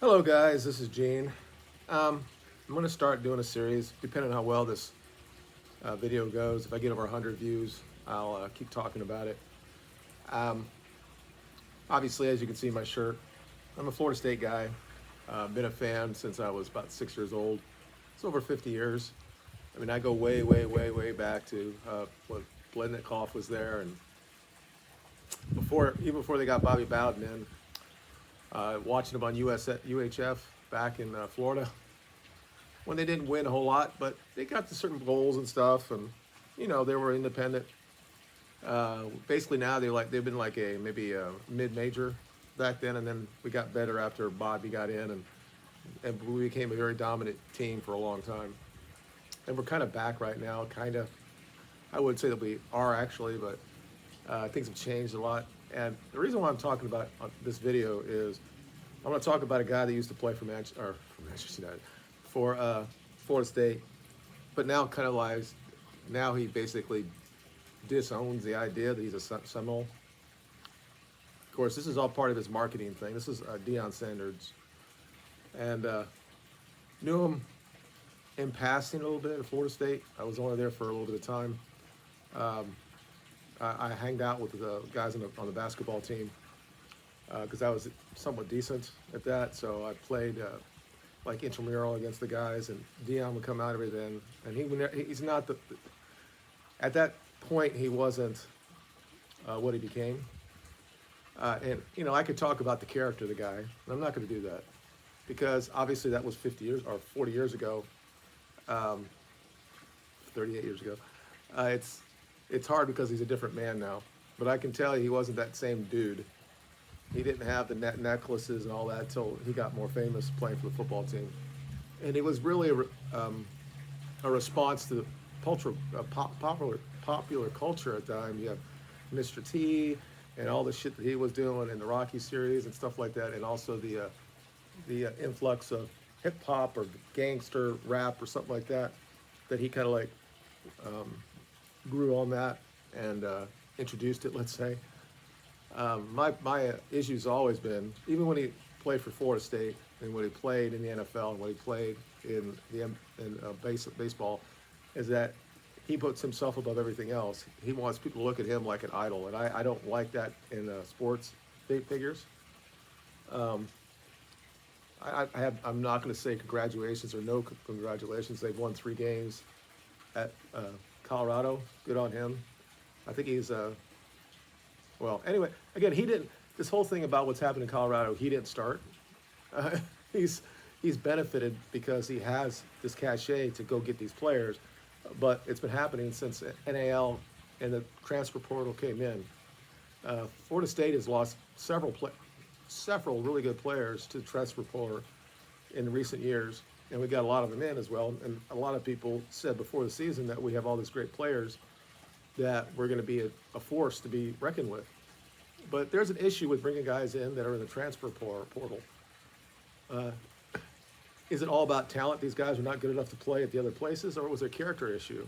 Hello, guys. This is Gene. I'm going to start doing a series, depending on how well this video goes. If I get over 100 views, I'll keep talking about it. Um, Obviously, as you can see in my shirt, I'm a Florida State guy. Been a fan since I was about 6 years old. It's over 50 years. I mean, I go way, way, way, way back to when Blednikoff was there, and even before they got Bobby Bowden in, watching them on UHF back in Florida when they didn't win a whole lot, but they got to certain goals and stuff, and they were independent. Basically now they've been like maybe a mid-major back then, and then we got better after Bobby got in, and we became a very dominant team for a long time. And we're kind of back right now, kind of. I would say that we are actually, but things have changed a lot. And the reason why I'm talking about this video is I'm going to talk about a guy that used to play for Manchester United, for Florida State, but now kind of lies. Now he basically disowns the idea that he's a Seminole. Of course, this is all part of his marketing thing. This is Deon Sanders, and knew him in passing a little bit at Florida State. I was only there for a little bit of time. I hanged out with the guys on the basketball team because I was somewhat decent at that. So I played like intramural against the guys, and Deion would come out every then. And he's not at that point he wasn't what he became. And I could talk about the character of the guy, and I'm not going to do that because obviously that was 50 years or 40 years ago, 38 years ago. It's hard because he's a different man now. But I can tell you he wasn't that same dude. He didn't have the necklaces and all that until he got more famous playing for the football team. And it was really a response to popular culture at the time. You have Mr. T and all the shit that he was doing in the Rocky series and stuff like that, and also the influx of hip hop or gangster rap or something like that he kind of like grew on that and introduced it, let's say. My issue's always been, even when he played for Florida State and when he played in the NFL and when he played in baseball, is that he puts himself above everything else. He wants people to look at him like an idol, and I don't like that in sports figures. I'm not going to say congratulations or no congratulations. They've won 3 games at Colorado. Good on him. I think he's well, anyway, again, he didn't. This whole thing about what's happened in Colorado, he didn't start. He's benefited because he has this cachet to go get these players, but it's been happening since NAL and the transfer portal came in. Florida State has lost several really good players to the transfer portal in recent years, and we got a lot of them in as well. And a lot of people said before the season that we have all these great players that we're going to be a force to be reckoned with. But there's an issue with bringing guys in that are in the transfer portal. Is it all about talent? These guys are not good enough to play at the other places, or was there a character issue?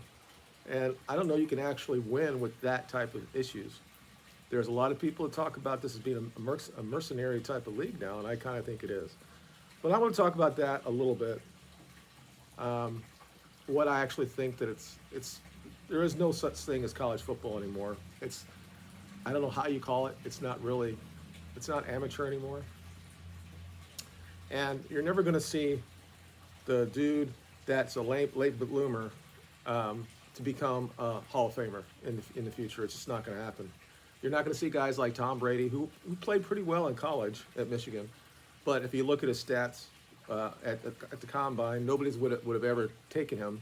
And I don't know you can actually win with that type of issues. There's a lot of people that talk about this as being a mercenary type of league now, and I kind of think it is. But I want to talk about that a little bit. What I actually think that there is no such thing as college football anymore. I don't know how you call it. It's not amateur anymore. And you're never going to see the dude that's a late bloomer to become a Hall of Famer in the future. It's just not going to happen. You're not going to see guys like Tom Brady, who played pretty well in college at Michigan. But if you look at his stats at the combine, nobody would have ever taken him.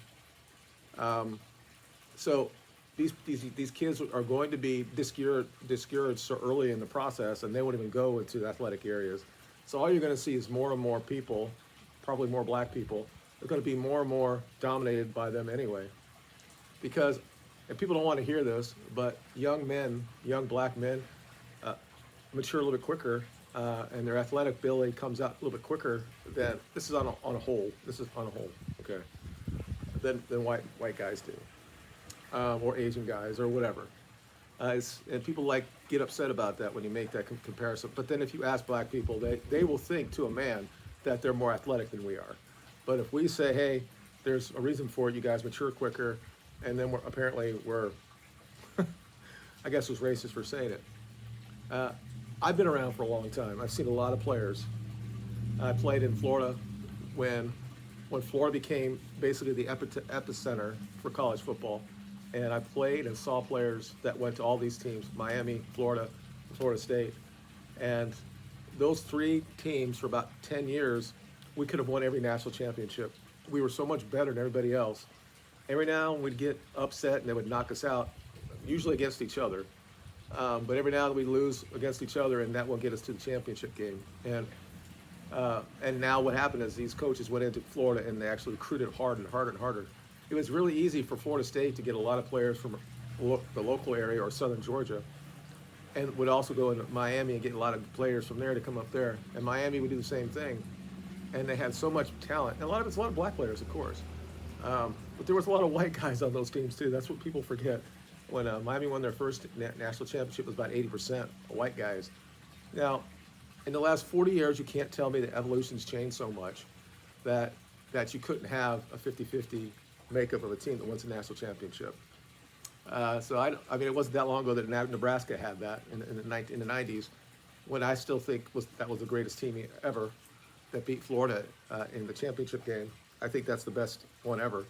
So these kids are going to be discouraged so early in the process, and they won't even go into the athletic areas. So all you're going to see is more and more people, probably more black people, are going to be more and more dominated by them anyway. Because, and people don't want to hear this, but young black men, mature a little bit quicker, and their athletic ability comes out a little bit quicker than, this is on a whole, okay, than white guys do. Or Asian guys, or whatever. And people get upset about that when you make that comparison. But then if you ask black people, they will think to a man that they're more athletic than we are. But if we say, hey, there's a reason for it, you guys mature quicker, and then we're I guess it was racist for saying it. Uh, I've been around for a long time. I've seen a lot of players. I played in Florida when when Florida became basically the epicenter for college football. And I played and saw players that went to all these teams: Miami, Florida, Florida State. And those three teams for about 10 years, we could have won every national championship. We were so much better than everybody else. Every now and we'd get upset and they would knock us out, usually against each other. But every now and then we'd lose against each other, and that will get us to the championship game. And now what happened is these coaches went into Florida and they actually recruited hard and harder and harder. It was really easy for Florida State to get a lot of players from the local area or southern Georgia, and would also go into Miami and get a lot of players from there to come up there. And Miami would do the same thing. And they had so much talent. And it's a lot of black players, of course. But there was a lot of white guys on those teams too. That's what people forget. When Miami won their first national championship, it was about 80% white guys. Now, in the last 40 years, you can't tell me that evolution's changed so much that you couldn't have a 50-50 makeup of a team that wins a national championship. So I mean, it wasn't that long ago that Nebraska had that in the 90s, when I still think that was the greatest team ever that beat Florida in the championship game. I think that's the best one ever.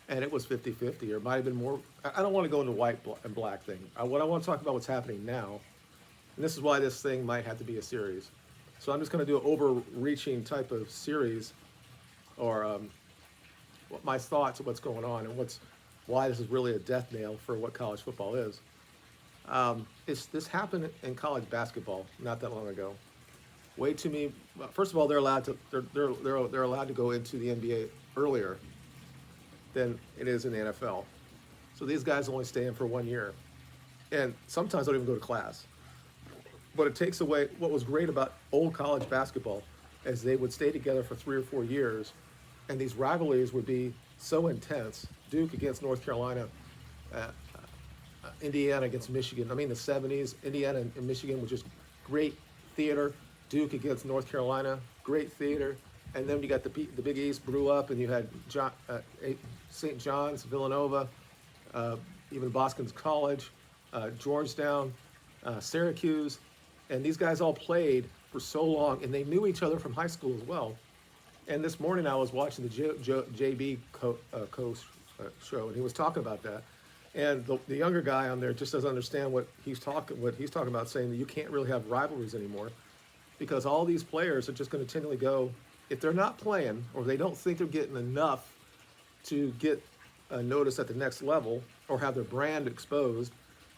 And it was 50-50, or it might have been more. I don't want to go into white and black thing. What I want to talk about what's happening now, and this is why this thing might have to be a series. So I'm just going to do an overreaching type of series, or my thoughts of what's going on and why this is really a death nail for what college football is. This happened in college basketball not that long ago. Way too many. First of all, they're allowed to go into the NBA earlier than it is in the NFL. So these guys only stay in for 1 year, and sometimes don't even go to class. But it takes away what was great about old college basketball, as they would stay together for 3 or 4 years, and these rivalries would be so intense. Duke against North Carolina, Indiana against Michigan. I mean, the 70s, Indiana and Michigan were just great theater. Duke against North Carolina, great theater. And then you got the Big East blew up, and you had St. John's, Villanova, even Boston College, Georgetown, Syracuse. And these guys all played for so long, and they knew each other from high school as well. And this morning I was watching the JB show, and he was talking about that. And the younger guy on there just doesn't understand what he's talking about, saying that you can't really have rivalries anymore, because all these players are just going to continually go, if they're not playing or they don't think they're getting enough to get noticed at the next level or have their brand exposed,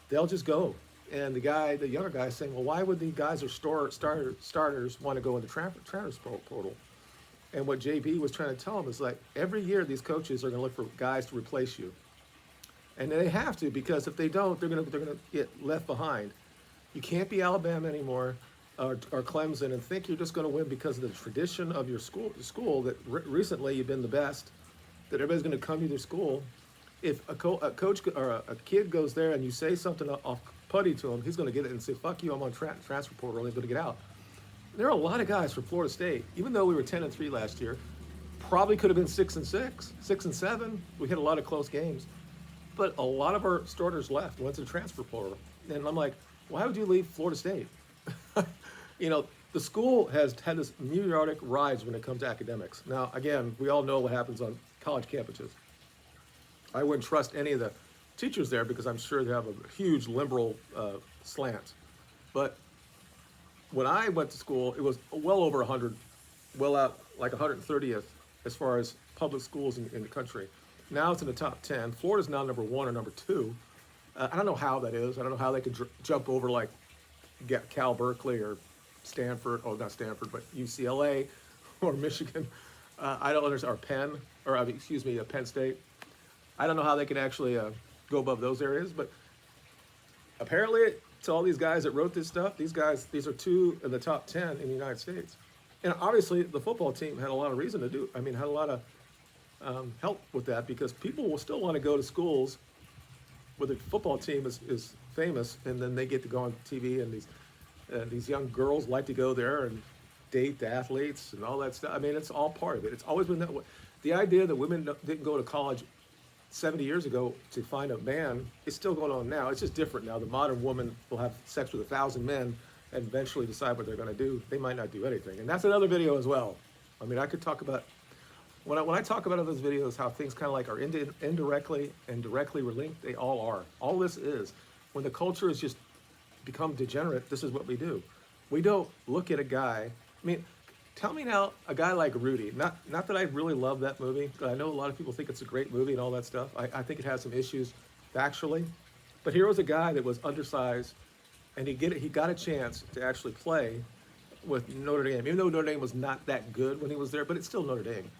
they'll just go. And the younger guy is saying, well, why would the guys or starters want to go into transfer portal? And what JB was trying to tell him is, like, every year these coaches are going to look for guys to replace you. And they have to, because if they don't, they're going to get left behind. You can't be Alabama anymore or Clemson and think you're just going to win because of the tradition of your school that recently you've been the best, that everybody's going to come to your school. If a coach or a kid goes there and you say something off putty to him, he's going to get it and say, fuck you, I'm on transfer portal, and he's going to get out. There are a lot of guys from Florida State, even though we were 10-3 last year, probably could have been 6-6, 6-7. We had a lot of close games, but a lot of our starters left, went to the transfer portal. And I'm like, why would you leave Florida State? You know, the school has had this meteoric rise when it comes to academics. Now, again, we all know what happens on college campuses. I wouldn't trust any of the teachers there because I'm sure they have a huge liberal slant. But when I went to school, it was well over 100, well out like 130th as far as public schools in the country. Now it's in the top 10. Florida's now number 1 or number 2. I don't know how that is. I don't know how they could jump over like Cal Berkeley or Stanford, not Stanford, but UCLA or Michigan. I don't understand, or Penn, or Penn State. I don't know how they can actually go above those areas, but apparently to all these guys that wrote this stuff, these are 2 in the top 10 in the United States. And obviously the football team had a lot of reason to do, had a lot of help with that, because people will still want to go to schools where the football team is famous, and then they get to go on TV, and these young girls like to go there and date the athletes and all that stuff. I mean, it's all part of it. It's always been that way. The idea that women didn't go to college 70 years ago to find a man is still going on now. It's just different now. The modern woman will have sex with 1,000 men and eventually decide what they're going to do. They might not do anything. And that's another video as well. I mean, I could talk about, when I talk about in those videos, how things kind of like are indirectly and directly linked, they all are. All this is, when the culture has just become degenerate, this is what we do. We don't look at a guy, I mean, tell me now, a guy like Rudy, not that I really love that movie, but I know a lot of people think it's a great movie and all that stuff. I think it has some issues factually, but here was a guy that was undersized, and he got a chance to actually play with Notre Dame, even though Notre Dame was not that good when he was there, but it's still Notre Dame.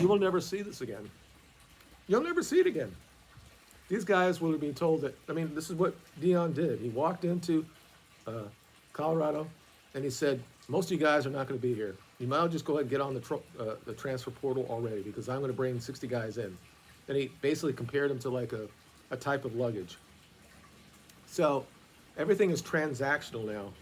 You will never see this again. You'll never see it again. These guys will be told that, I mean, this is what Deion did. He walked into Colorado and he said, most of you guys are not going to be here. You might as well just go ahead and get on the transfer portal already, because I'm going to bring 60 guys in. And he basically compared them to like a type of luggage. So everything is transactional now.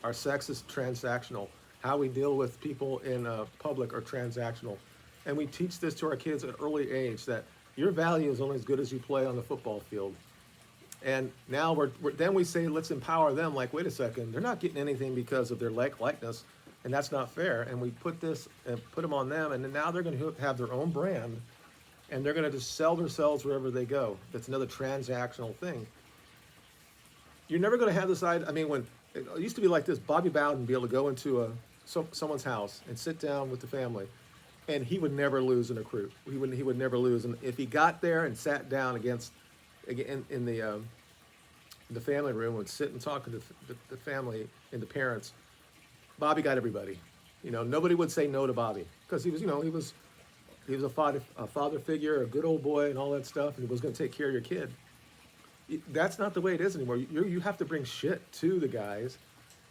Our sex is transactional. How we deal with people in public are transactional. And we teach this to our kids at an early age, that your value is only as good as you play on the football field. And now then we say, let's empower them. Like, wait a second, they're not getting anything because of their likeness, and that's not fair. And we put this and put them on them, and then now they're going to have their own brand, and they're going to just sell themselves wherever they go. That's another transactional thing. You're never going to have this idea. I mean, when it used to be like this, Bobby Bowden would be able to go into someone's house and sit down with the family, and he would never lose in a crew. He would never lose. And if he got there and sat down in the family room, would sit and talk to the family and the parents, Bobby got everybody. You know, nobody would say no to Bobby, because he was a father figure, a good old boy, and all that stuff, and he was going to take care of your kid. That's not the way it is anymore. You have to bring shit to the guys,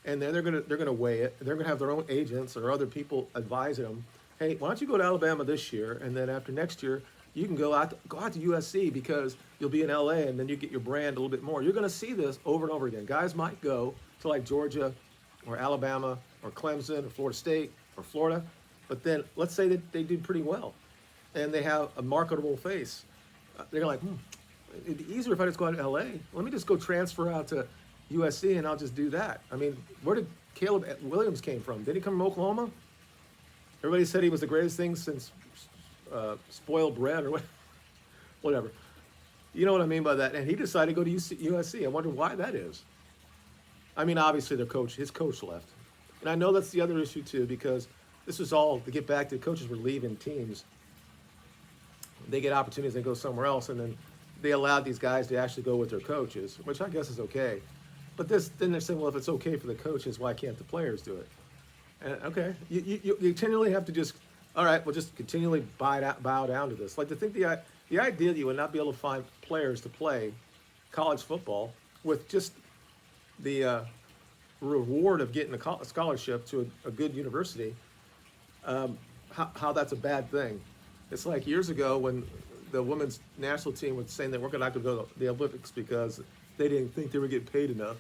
and then they're gonna weigh it. They're gonna have their own agents or other people advising them. Hey, why don't you go to Alabama this year, and then after next year you can go out to USC, because you'll be in LA, and then you get your brand a little bit more. You're going to see this over and over again. Guys might go to like Georgia or Alabama or Clemson or Florida State or Florida, but then let's say that they do pretty well and they have a marketable face. They're like, it'd be easier if I just go out to LA. Let me just go transfer out to USC and I'll just do that. I mean, where did Caleb Williams came from? Did he come from Oklahoma? Everybody said he was the greatest thing since spoiled bread or whatever. You know what I mean by that? And he decided to go to USC. I wonder why that is. I mean, obviously his coach left. And I know that's the other issue too, because this is all to get back to coaches were leaving teams. They get opportunities, they go somewhere else, and then they allowed these guys to actually go with their coaches, which I guess is okay. But then they're saying, well, if it's okay for the coaches, why can't the players do it? And okay, you continually have to just, all right, we'll just continually bow down to this. Like, to think the idea that you would not be able to find players to play college football with just the reward of getting a scholarship to a good university, how that's a bad thing. It's like years ago when the women's national team was saying that we're not going to go to the Olympics because they didn't think they were getting paid enough.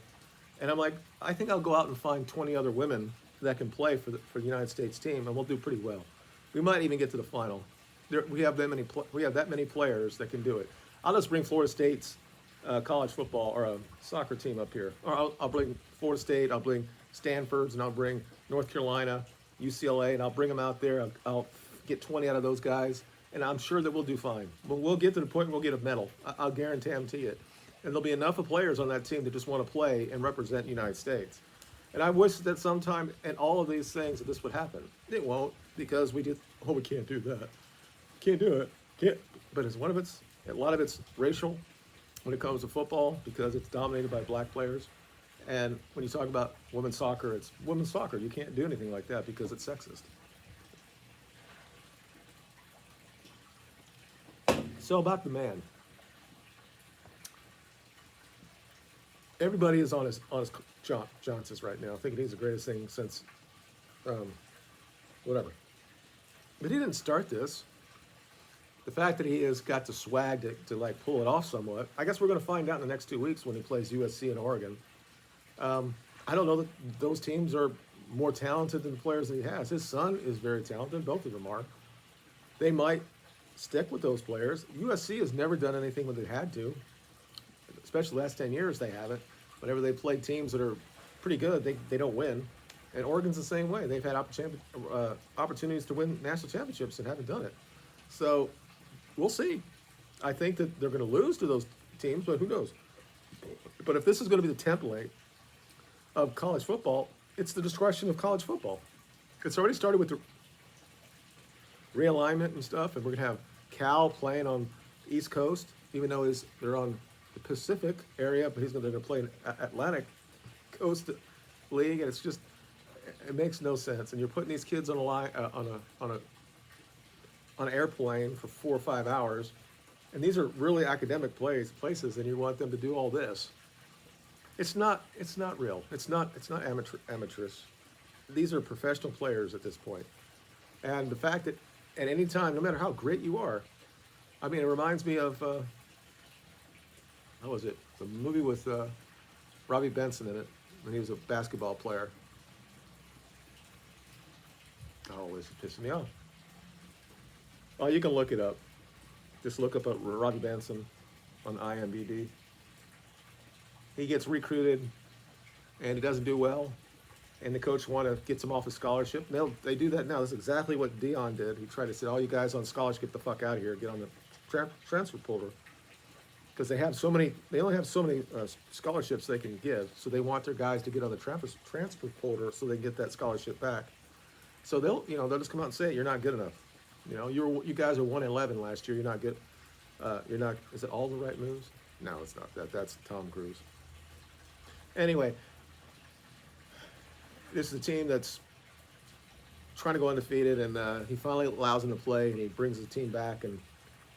And I'm like, I think I'll go out and find 20 other women that can play for the United States team, and we'll do pretty well. We might even get to the final. We have that many players that can do it. I'll just bring Florida State's college football or a soccer team up here. Or I'll bring Florida State, I'll bring Stanford's, and I'll bring North Carolina, UCLA, and I'll bring them out there. I'll get 20 out of those guys, and I'm sure that we'll do fine. We'll get to the point where we'll get a medal. I'll guarantee it. And there'll be enough of players on that team that just want to play and represent the United States. And I wish that sometime in all of these things that this would happen. It won't, because we can't do that. Can't do it. Can't. But a lot of it's racial when it comes to football, because it's dominated by black players. And when you talk about women's soccer, it's women's soccer. You can't do anything like that because it's sexist. So about the man. Everybody is on his Johnson's right now, thinking he's the greatest thing since whatever. But he didn't start this. The fact that he has got the swag to like pull it off somewhat, I guess we're going to find out in the next 2 weeks when he plays USC in Oregon. I don't know that those teams are more talented than the players that he has. His son is very talented. Both of them are. They might stick with those players. USC has never done anything when they had to, especially the last 10 years they haven't. Whenever they played teams that are pretty good, they don't win. And Oregon's the same way. They've had opportunities to win national championships and haven't done it. So we'll see. I think that they're going to lose to those teams, but who knows? But if this is going to be the template of college football, it's the destruction of college football. It's already started with the realignment and stuff, and we're going to have Cal playing on the East Coast, even though they're on the Pacific area, but they're going to play in Atlantic Coast League, and it's just, it makes no sense. And you're putting these kids on a line on an airplane for 4 or 5 hours, and these are really academic places, and you want them to do all this. It's not real. It's not amateurish. These are professional players at this point. And the fact that at any time, no matter how great you are, I mean, it reminds me of how was it? The movie with Robbie Benson in it when he was a basketball player. Oh, it's pissing me off. Oh, you can look it up. Just look up Robbie Benson on IMDb. He gets recruited, and he doesn't do well, and the coach gets him off his scholarship. They do that now. That's exactly what Deion did. He tried to say, all you guys on scholarship, get the fuck out of here. Get on the transfer portal. Because they only have so many scholarships they can give, so they want their guys to get on the transfer portal so they can get that scholarship back. So they'll just come out and say, you're not good enough. You guys are 1-11 last year. You're not good. You're not. Is it all the right moves? No, it's not. That's Tom Cruise. Anyway, this is a team that's trying to go undefeated, and he finally allows them to play, and he brings the team back and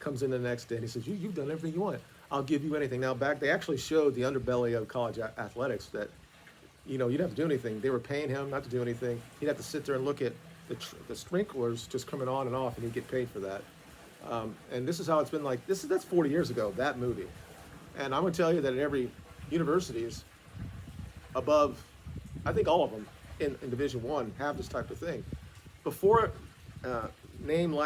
comes in the next day, and he says, you've done everything you want. I'll give you anything. Now, they actually showed the underbelly of college athletics that, you don't have to do anything. They were paying him not to do anything. He'd have to sit there and look at the sprinklers just coming on and off, and he'd get paid for that. And this is how it's been like. That's 40 years ago, that movie. And I'm going to tell you that at every universities above, I think all of them in Division I have this type of thing. Before name,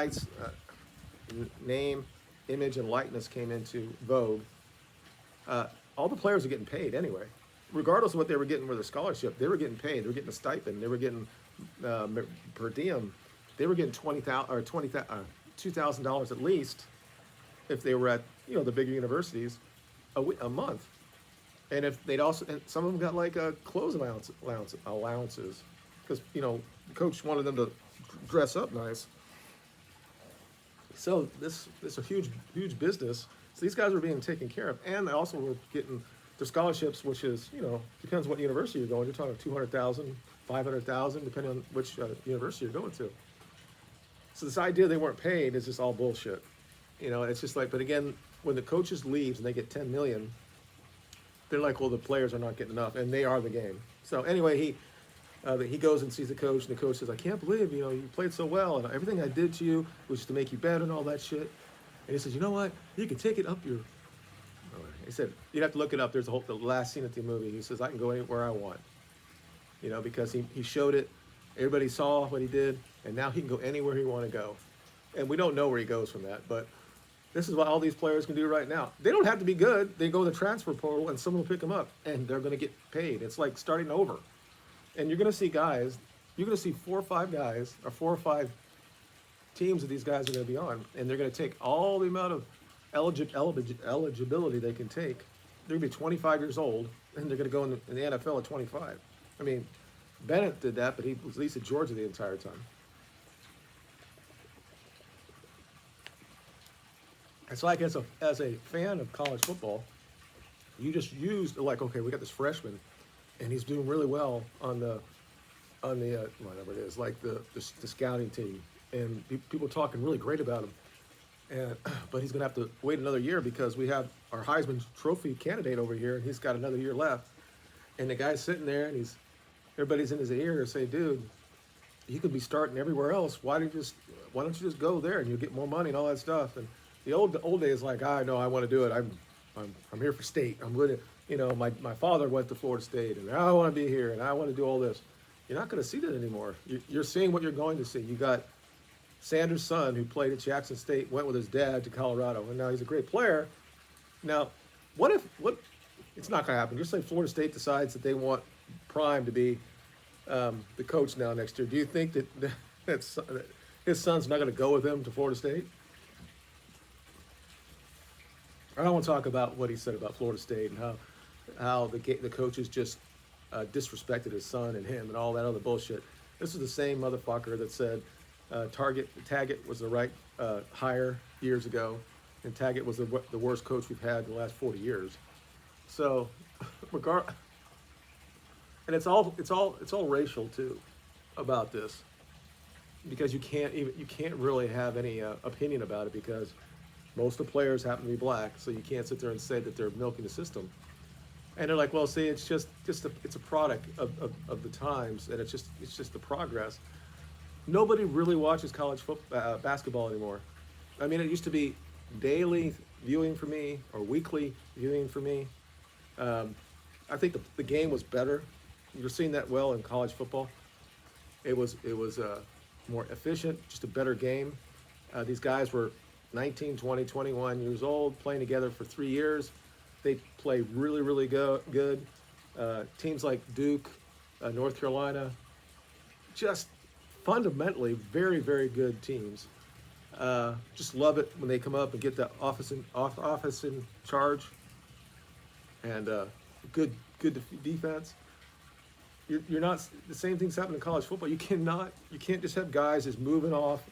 image, and likeness came into vogue, all the players are getting paid anyway. Regardless of what they were getting with their scholarship, they were getting paid. They were getting a stipend. They were getting per diem. They were getting $2,000 at least if they were at the bigger universities a month. And if and some of them got like clothes allowances because the coach wanted them to dress up nice. So this is a huge business. So these guys are being taken care of, and they also were getting their scholarships, which is depends what university you're going. You're talking 200,000, 500,000, depending on which university you're going to. So this idea they weren't paid is just all bullshit. It's just like, but again, when the coaches leaves and they get 10 million, they're like, well, the players are not getting enough, and they are the game. So anyway, he goes and sees the coach, and the coach says, I can't believe you played so well, and everything I did to you was just to make you better and all that shit. And he says, you know what? You can take it up your. He said, you'd have to look it up. There's the last scene of the movie. He says, I can go anywhere I want. Because he showed it. Everybody saw what he did, and now he can go anywhere he want to go. And we don't know where he goes from that, but this is what all these players can do right now. They don't have to be good. They go to the transfer portal, and someone will pick them up, and they're going to get paid. It's like starting over. And you're going to see guys, you're going to see 4 or 5 guys, or 4 or 5 teams that these guys are going to be on, and they're going to take all the amount of eligibility they can take. They're going to be 25 years old, and they're going to go in the NFL at 25. I mean, Bennett did that, but he was at least at Georgia the entire time. It's like as a fan of college football, you just used like, okay, we got this freshman, and he's doing really well on the whatever it is, like the scouting team, and people are talking really great about him, but he's gonna have to wait another year because we have our Heisman Trophy candidate over here, and he's got another year left, and the guy's sitting there, and everybody's in his ear say, dude, you could be starting everywhere else. Why don't you just go there and you get more money and all that stuff? And the old days, like, I know I want to do it. I'm here for state. I'm going to, my father went to Florida State, and I want to be here, and I want to do all this. You're not going to see that anymore. You're seeing what you're going to see. You got Sanders' son, who played at Jackson State, went with his dad to Colorado, and now he's a great player. Now, what? It's not going to happen. Just like Florida State decides that they want Prime to be the coach now next year. Do you think that his son's not going to go with him to Florida State? I don't want to talk about what he said about Florida State and how the coaches just disrespected his son and him and all that other bullshit. This is the same motherfucker that said Taggart was the right hire years ago, and Taggart was the worst coach we've had in the last 40 years. So, and it's all racial too about this, because you can't really have any opinion about it, because most of the players happen to be black, so you can't sit there and say that they're milking the system. And they're like, well, see, it's just it's a product of the times, and it's just the progress. Nobody really watches college basketball anymore. I mean, it used to be daily viewing for me, or weekly viewing for me. I think the game was better. You're seeing that well in college football. It was more efficient, just a better game. These guys were 19, 20, 21 years old, playing together for 3 years. They play really, really good. Teams like Duke, North Carolina, just fundamentally very, very good teams. Just love it when they come up and get the office in charge, and good defense. You're not, the same things happen in college football. You can't just have guys just moving off,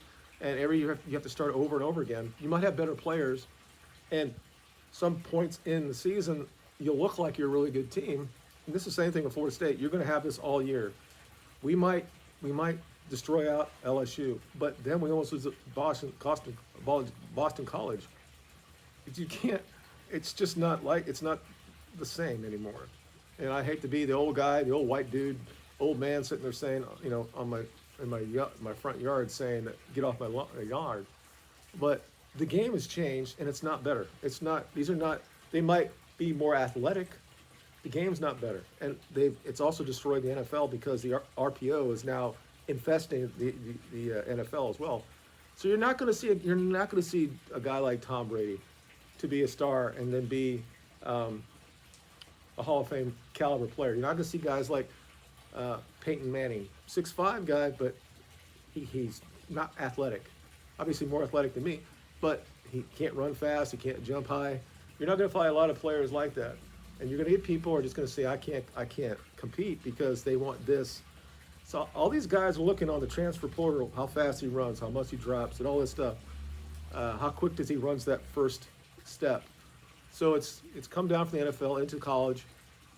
and every year you have to start over and over again. You might have better players, and some points in the season you'll look like you're a really good team. And this is the same thing with Florida State. You're going to have this all year. We might destroy out LSU, but then we almost lose Boston College. You can't. It's just not it's not the same anymore. And I hate to be the old guy, the old white dude, old man sitting there saying, in my front yard saying, get off my yard. But the game has changed, and it's not better. It's not. These are not. They might be more athletic. The game's not better, and it's also destroyed the NFL, because the RPO is now infesting the NFL as well. So you're not going to see a guy like Tom Brady to be a star and then be a Hall of Fame caliber player. You're not going to see guys like Peyton Manning, 6'5" guy, but he's not athletic. Obviously more athletic than me, but he can't run fast. He can't jump high. You're not going to find a lot of players like that. And you're going to get people who are just going to say, I can't compete because they want this. So all these guys are looking on the transfer portal, how fast he runs, how much he drops, and all this stuff. How quick does he runs that first step? So it's come down from the NFL into college.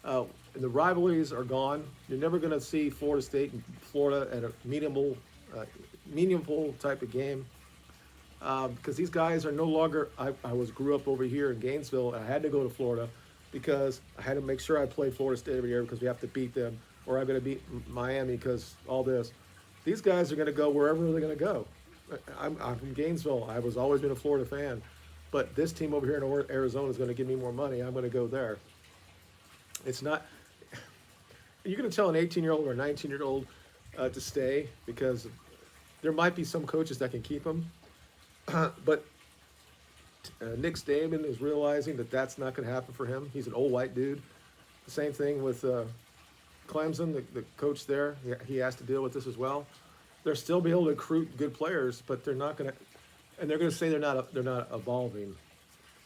And the rivalries are gone. You're never going to see Florida State and Florida at a meaningful type of game. Because these guys are no longer. I grew up over here in Gainesville, and I had to go to Florida because I had to make sure I played Florida State every year because we have to beat them, or I'm going to beat Miami because all this. These guys are going to go wherever they're going to go. I'm from Gainesville. I was always been a Florida fan, but this team over here in Arizona is going to give me more money. I'm going to go there. It's not. You're going to tell an 18-year-old or a 19-year-old to stay because there might be some coaches that can keep them. But Nick Saban is realizing that that's not going to happen for him. He's an old white dude. The same thing with Clemson, the coach there. He has to deal with this as well. They'll still be able to recruit good players, but they're not going to, and they're going to say they're not evolving.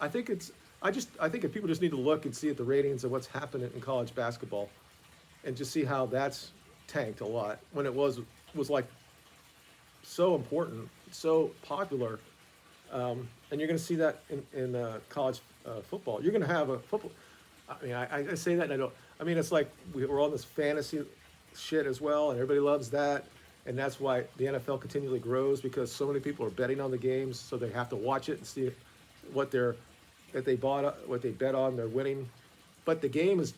I think if people just need to look and see at the ratings of what's happening in college basketball, and just see how that's tanked a lot when it was like so important, so popular. And you're going to see that in college football. You're going to have a football. I mean, I say that, and I don't. I mean, it's like we're on this fantasy shit as well, and everybody loves that, and that's why the NFL continually grows, because so many people are betting on the games, so they have to watch it and see what they bet on. They're winning, but the game is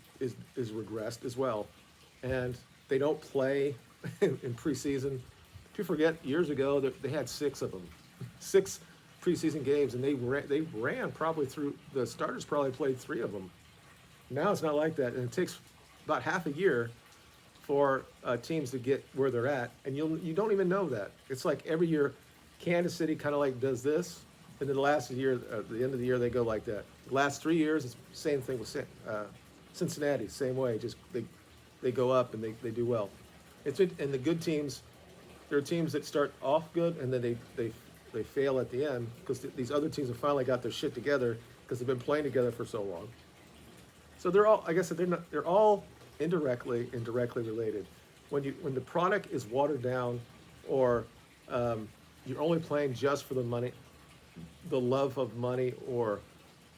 regressed as well, and they don't play in preseason. If you forget, years ago they had 6 of them, 6 preseason games, and they ran probably through, the starters probably played 3 of them. Now it's not like that, and it takes about half a year for teams to get where they're at, and you don't even know that. It's like every year, Kansas City kind of like does this, and then the last year, at the end of the year, they go like that. The last 3 years, it's the same thing with Cincinnati, same way. Just they go up and they do well. And the good teams, there are teams that start off good and then they fail at the end because these other teams have finally got their shit together because they've been playing together for so long. So they're all, like I said, they're all indirectly and directly related. When the product is watered down, or you're only playing just for the money, the love of money, or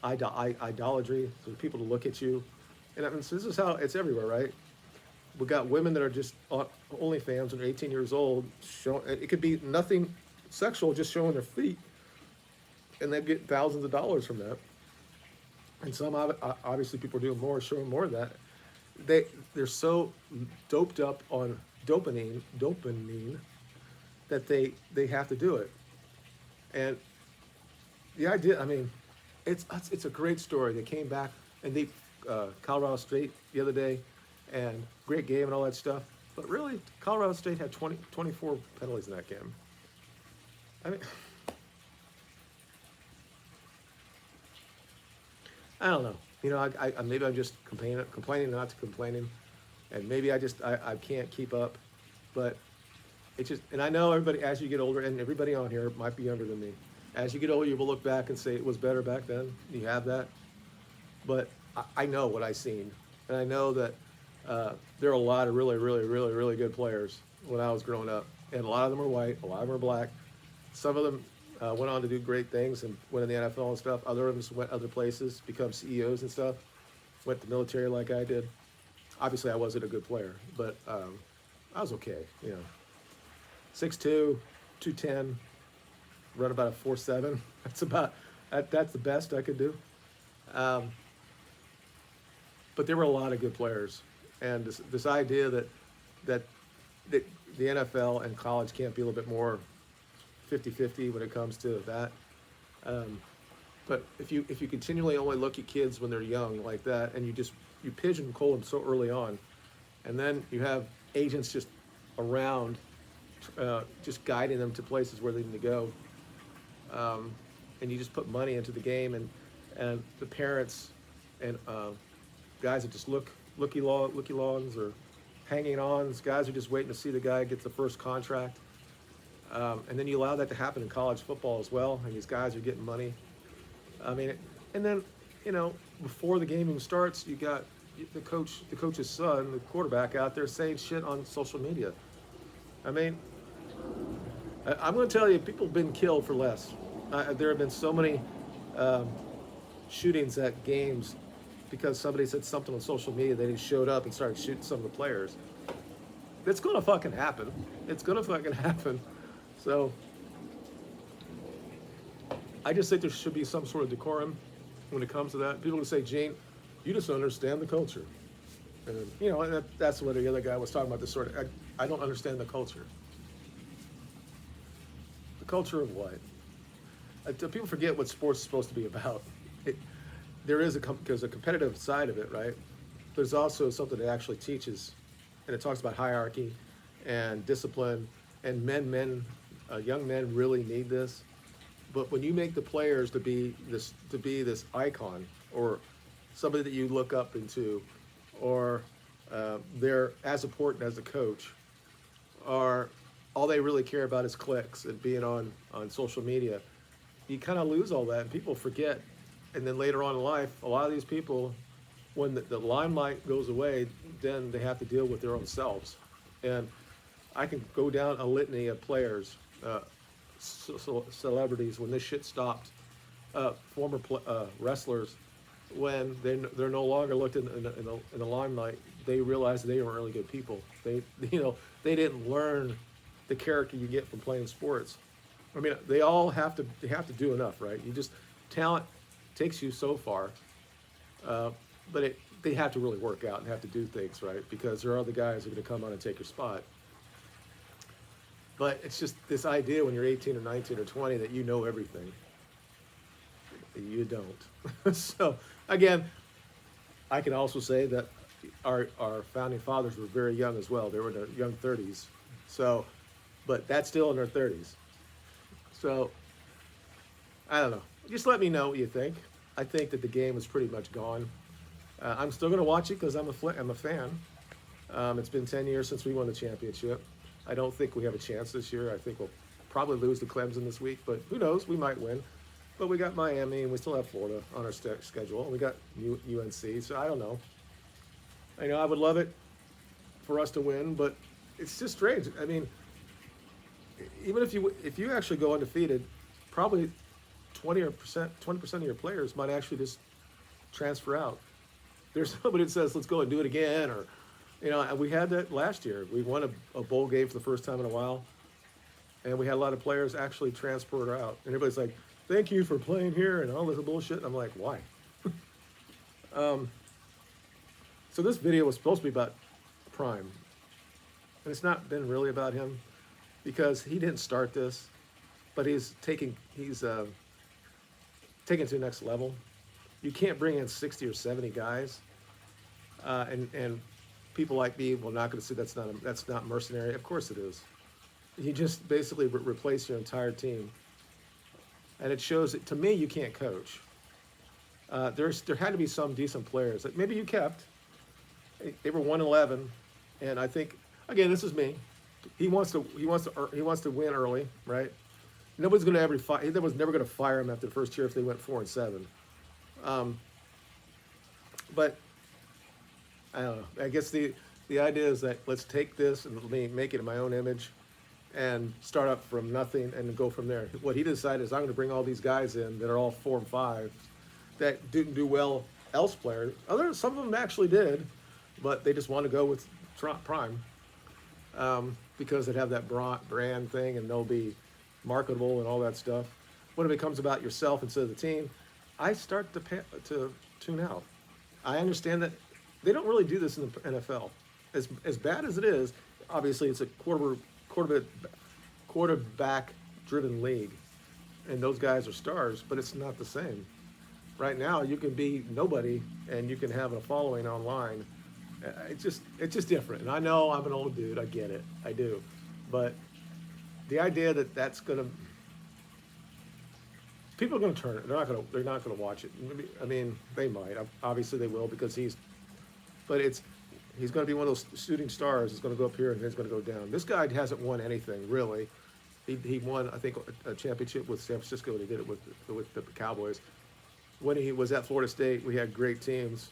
idolatry, for people to look at you, and I mean, so this is how it's everywhere, right? We got women that are just on OnlyFans when they're 18 years old. It could be nothing sexual, just showing their feet, and they get thousands of dollars from that. And some obviously people are doing more, showing more of that. They're so doped up on dopamine that they have to do it. And the idea, I mean, it's a great story. They came back and they Colorado State the other day, and great game and all that stuff. But really, Colorado State had 24 penalties in that game. I mean, I don't know. You know, I maybe I'm just complaining, not to complaining, and maybe I can't keep up. But it's just, and I know everybody, as you get older, and everybody on here might be younger than me. As you get older, you will look back and say it was better back then. You have that, but I know what I've seen, and I know that there are a lot of really good players when I was growing up, and a lot of them are white, a lot of them are black. Some of them went on to do great things and went in the NFL and stuff. Other of them went other places, become CEOs and stuff. Went to the military like I did. Obviously, I wasn't a good player, but I was okay. You know, 6'2", 210, run about a 4.7. That's the best I could do. But there were a lot of good players, and this idea that the NFL and college can't be a little bit more 50-50 when it comes to that. But if you continually only look at kids when they're young like that, and you pigeonhole them so early on, and then you have agents just around, just guiding them to places where they need to go, and you just put money into the game, and the parents and guys that just looky longs or hanging on, guys are just waiting to see the guy get the first contract. And then you allow that to happen in college football as well, and these guys are getting money. I mean, and then, you know, before the game even starts, you got the coach's son, the quarterback, out there saying shit on social media. I mean, I'm going to tell you, people have been killed for less. There have been so many shootings at games because somebody said something on social media. They just showed up and started shooting some of the players. It's going to fucking happen. It's going to fucking happen. So I just think there should be some sort of decorum when it comes to that. People would say, Gene, you just don't understand the culture. And, you know, that's what the other guy was talking about, this sort of, I don't understand the culture. The culture of what? People forget what sports is supposed to be about. There's a competitive side of it, right? There's also something that actually teaches, and it talks about hierarchy and discipline, and young men really need this. But when you make the players to be this icon, or somebody that you look up into, or they're as important as a coach, or all they really care about is clicks and being on social media, you kind of lose all that, and people forget. And then later on in life, a lot of these people, when the limelight goes away, then they have to deal with their own selves. And I can go down a litany of players, celebrities, when this shit stopped, former wrestlers, when they're no longer looked in the limelight, they realized they weren't really good people. They didn't learn the character you get from playing sports. I mean, they have to do enough, right? Talent takes you so far, but they have to really work out and have to do things, right? Because there are other guys who are going to come on and take your spot. But it's just this idea when you're 18 or 19 or 20 that you know everything. You don't. So, again, I can also say that our founding fathers were very young as well. They were in their young 30s. So, but that's still in their 30s. So, I don't know. Just let me know what you think. I think that the game is pretty much gone. I'm still going to watch it because I'm a fan. It's been 10 years since we won the championship. I don't think we have a chance this year. I think we'll probably lose to Clemson this week, but who knows? We might win. But we got Miami and we still have Florida on our schedule. We got UNC, so I don't know. I know I would love it for us to win, but it's just strange. I mean, even if you actually go undefeated, probably 20% of your players might actually just transfer out. There's nobody that says let's go and do it again, or and we had that last year. We won a bowl game for the first time in a while, and we had a lot of players actually transfer out. And everybody's like, "Thank you for playing here," and all this bullshit. And I'm like, why? So this video was supposed to be about Prime, and it's not been really about him because he didn't start this, but he's taking it to the next level. You can't bring in 60 or 70 guys, and people like me will not going to say that's not mercenary. Of course it is. You just basically replace your entire team, and it shows that to me you can't coach. There had to be some decent players that maybe you kept. They were 1-11, and I think again this is me. He wants to win early, right? Nobody's going to ever fire. He was never going to fire him after the first year if they went 4-7. But I don't know. I guess the idea is that let's take this and make it in my own image, and start up from nothing and go from there. What he decided is I'm going to bring all these guys in that are all 4 and 5 that didn't do well elsewhere. Some of them actually did, but they just want to go with Prime because they have that brand thing and they'll be marketable and all that stuff. When it becomes about yourself instead of the team, I start to tune out. I understand that they don't really do this in the NFL. As bad as it is, obviously it's a quarterback-driven league, and those guys are stars, but it's not the same. Right now, you can be nobody, and you can have a following online. It's just different. And I know I'm an old dude. I get it. I do. But the idea that that's gonna people are gonna turn it. They're not gonna watch it. I mean, they might. Obviously, they will because he's going to be one of those shooting stars. He's going to go up here and then he's going to go down. This guy hasn't won anything really. He won, I think, a championship with San Francisco. And he did it with the Cowboys. When he was at Florida State, we had great teams.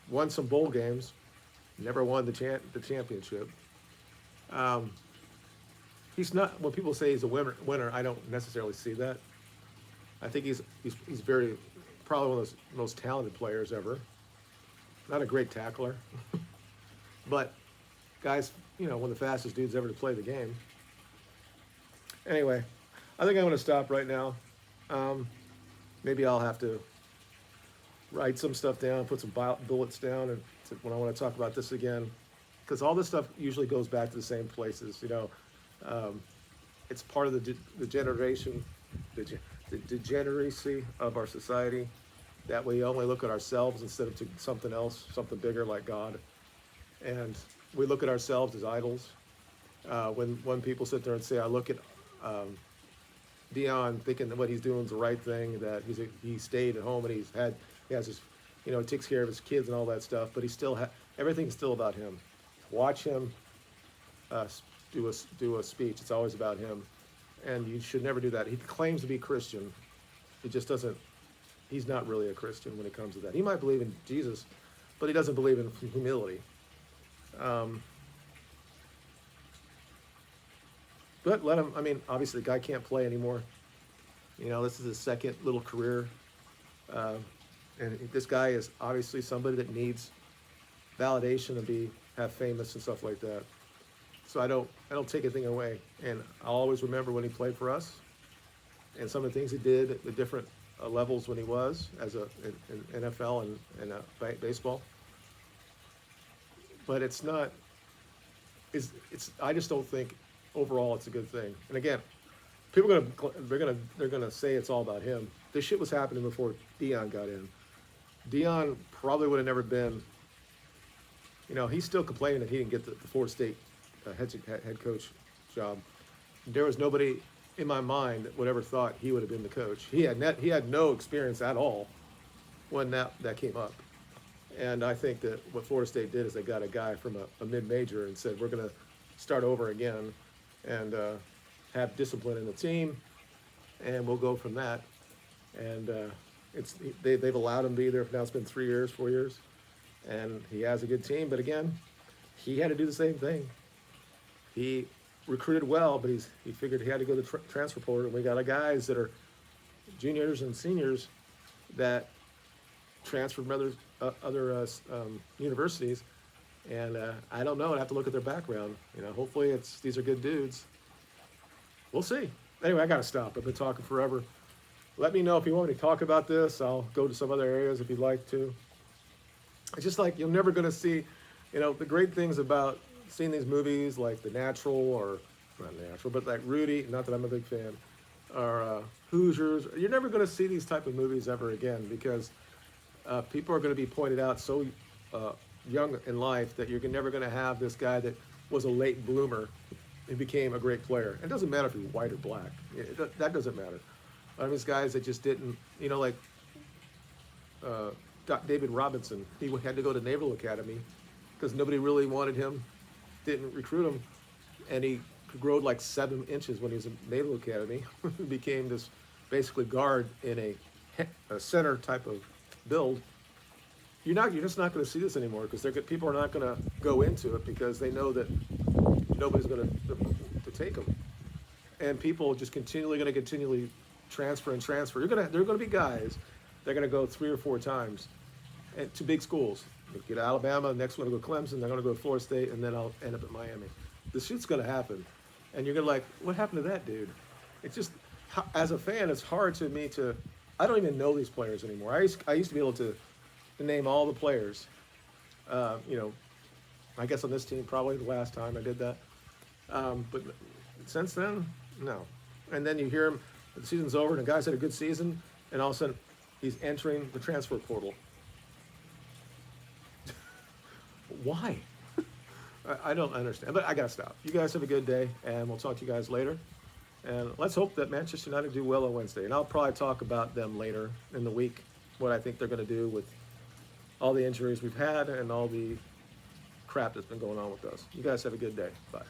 Won some bowl games. Never won the championship. He's not. When people say he's a winner, I don't necessarily see that. I think he's probably one of those most talented players ever. Not a great tackler, but guys, one of the fastest dudes ever to play the game. Anyway, I think I'm going to stop right now. Maybe I'll have to write some stuff down, put some bullets down, and when I want to talk about this again, because all this stuff usually goes back to the same places. It's part of the generation, the degeneracy of our society. That we only look at ourselves instead of to something else, something bigger like God. And we look at ourselves as idols. When people sit there and say, I look at Deion thinking that what he's doing is the right thing, that he stayed at home and he has his, takes care of his kids and all that stuff, but he still everything's still about him. Watch him do a speech. It's always about him. And you should never do that. He claims to be Christian. He just doesn't. He's not really a Christian when it comes to that. He might believe in Jesus, but he doesn't believe in humility. But let him. I mean, obviously, the guy can't play anymore. This is his second little career, and this guy is obviously somebody that needs validation and have famous and stuff like that. So I don't take anything away, and I'll always remember when he played for us, and some of the things he did at the different levels when he was in NFL and baseball. But it's not. I just don't think overall it's a good thing. And again, they're gonna say it's all about him. This shit was happening before Deion got in. Dion probably would have never been. He's still complaining that he didn't get the Florida State head coach job. There was nobody in my mind that would ever thought he would have been the coach. He had no experience at all when that came up. And I think that what Florida State did is they got a guy from a mid-major and said, we're going to start over again and have discipline in the team, and we'll go from that. And they've allowed him to be there. Now it's been 3 years, 4 years, and he has a good team. But again, he had to do the same thing. He recruited well, but he figured he had to go to the transfer portal. And we got guys that are juniors and seniors that transferred from other universities, and I don't know. I'd have to look at their background. Hopefully these are good dudes. We'll see. Anyway, I gotta stop. I've been talking forever. Let me know if you want me to talk about this. I'll go to some other areas if you'd like to. It's just like you're never gonna see, the great things about seeing these movies like The Natural, or not Natural, but like Rudy. Not that I'm a big fan. Or Hoosiers. You're never gonna see these type of movies ever again because people are going to be pointed out so young in life that you're never going to have this guy that was a late bloomer and became a great player. It doesn't matter if he's white or black. That doesn't matter. There's guys that just didn't, like David Robinson. He had to go to Naval Academy because nobody really wanted him, didn't recruit him, and he grew like 7 inches when he was in Naval Academy. Became this basically guard in a center type of build. You're just not going to see this anymore because people are not going to go into it because they know that nobody's going to take them, and people are just continually transfer and transfer. There are going to be guys that are going to go 3 or 4 times to big schools. They get Alabama, next one to go Clemson, they're going to go to Florida State, and then I'll end up at Miami. This shit's going to happen, and you're going to what happened to that dude? It's just, as a fan, it's hard to me to. I don't even know these players anymore. I used to be able to name all the players. I guess on this team, probably the last time I did that. But since then, no. And then you hear him, the season's over, and the guy's had a good season, and all of a sudden, he's entering the transfer portal. Why? I don't understand, but I gotta stop. You guys have a good day, and we'll talk to you guys later. And let's hope that Manchester United do well on Wednesday. And I'll probably talk about them later in the week, what I think they're going to do with all the injuries we've had and all the crap that's been going on with us. You guys have a good day. Bye.